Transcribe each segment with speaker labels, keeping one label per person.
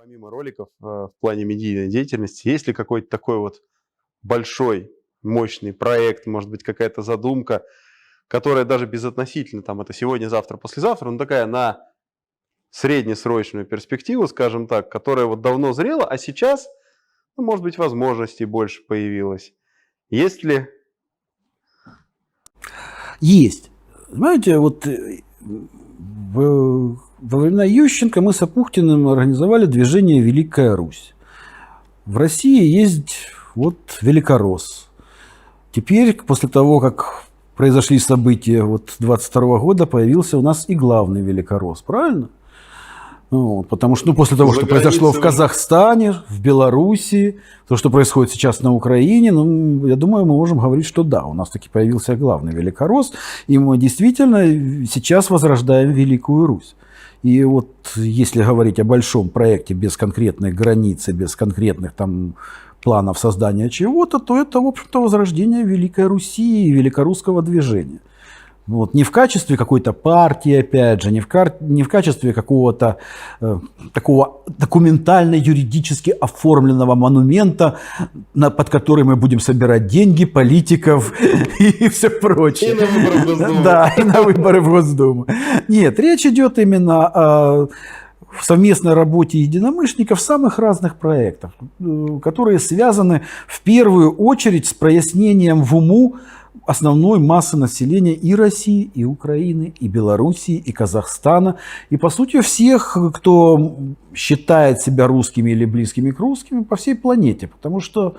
Speaker 1: Помимо роликов, в плане медийной деятельности, есть ли какой-то такой вот большой, мощный проект, может быть, какая-то задумка, которая даже безотносительно, там, это сегодня, завтра, послезавтра, но такая на среднесрочную перспективу, скажем так, которая вот давно зрела, а сейчас, ну, может быть, возможностей больше появилось. Есть ли?
Speaker 2: Есть. Знаете, вот во времена Ющенко мы с Апухтиным организовали движение «Великая Русь». В России есть вот Великорос. Теперь, после того, как произошли события вот 22 года, появился у нас и главный Великорос, правильно? Вот, потому что после того, что произошло в Казахстане, в Белоруссии, то, что происходит сейчас на Украине, ну, я думаю, мы можем говорить, что да, у нас таки появился главный Великорос, и мы действительно сейчас возрождаем Великую Русь. И вот если говорить о большом проекте без конкретной границы, без конкретных там планов создания чего-то, то это, в общем-то, возрождение Великой Руси и великорусского движения. Вот, не в качестве какой-то партии, опять же, не в качестве какого-то такого документально-юридически оформленного монумента, под который мы будем собирать деньги, политиков и все прочее.
Speaker 1: И на выборы в Госдуму.
Speaker 2: Да, и на выборы в Госдуму. Нет, речь идет именно о совместной работе единомышленников самых разных проектов, которые связаны в первую очередь с прояснением в уму основной массы населения и России, и Украины, и Белоруссии, и Казахстана, и, по сути, всех, кто считает себя русскими или близкими к русским по всей планете. Потому что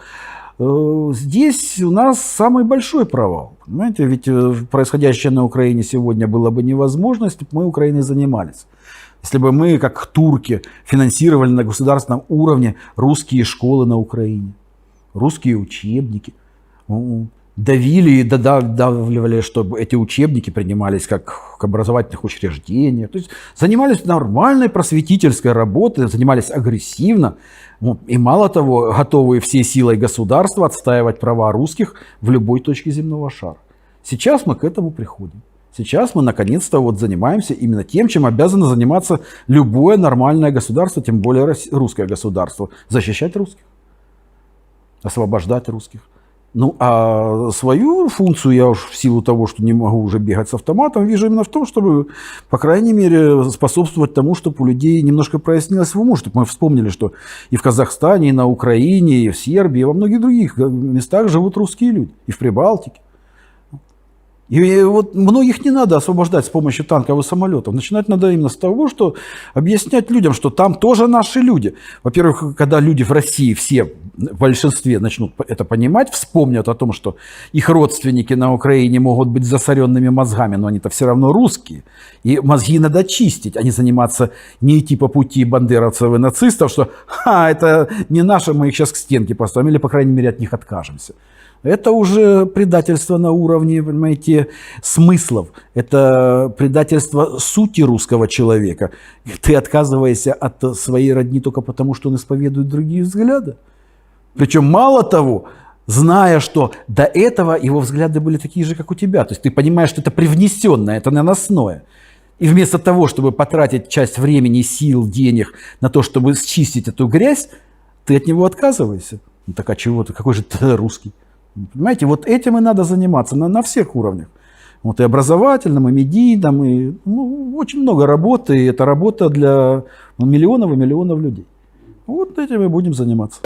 Speaker 2: здесь у нас самый большой провал. Понимаете, ведь происходящее на Украине сегодня было бы невозможно, если бы мы Украиной занимались. Если бы мы, как турки, финансировали на государственном уровне русские школы на Украине, русские учебники, давили и додавливали, чтобы эти учебники принимались как в образовательных учреждениях. То есть занимались нормальной просветительской работой, занимались агрессивно. И мало того, готовые всей силой государства отстаивать права русских в любой точке земного шара. Сейчас мы к этому приходим. Сейчас мы наконец-то вот занимаемся именно тем, чем обязано заниматься любое нормальное государство, тем более русское государство. Защищать русских, освобождать русских. Ну, а свою функцию я уж в силу того, что не могу уже бегать с автоматом, вижу именно в том, чтобы, по крайней мере, способствовать тому, чтобы у людей немножко прояснилось в уму, чтобы мы вспомнили, что и в Казахстане, и на Украине, и в Сербии, и во многих других местах живут русские люди, и в Прибалтике. И вот многих не надо освобождать с помощью танков и самолетов. Начинать надо именно с того, что объяснять людям, что там тоже наши люди. Во-первых, когда люди в России все в большинстве начнут это понимать, вспомнят о том, что их родственники на Украине могут быть засоренными мозгами, но они-то все равно русские. И мозги надо чистить, а не заниматься, не идти по пути бандеровцев и нацистов, что это не наше, мы их сейчас к стенке поставим, или, по крайней мере, от них откажемся. Это уже предательство на уровне, понимаете, смыслов. Это предательство сути русского человека. Ты отказываешься от своей родни только потому, что он исповедует другие взгляды. Причем мало того, зная, что до этого его взгляды были такие же, как у тебя. То есть ты понимаешь, что это привнесенное, это наносное. И вместо того, чтобы потратить часть времени, сил, денег на то, чтобы счистить эту грязь, ты от него отказываешься. Ну так а чего ты? Какой же ты русский? Понимаете, вот этим и надо заниматься на всех уровнях. Вот и образовательном, и медийном, и очень много работы, и это работа для миллионов и миллионов людей. Вот этим и будем заниматься.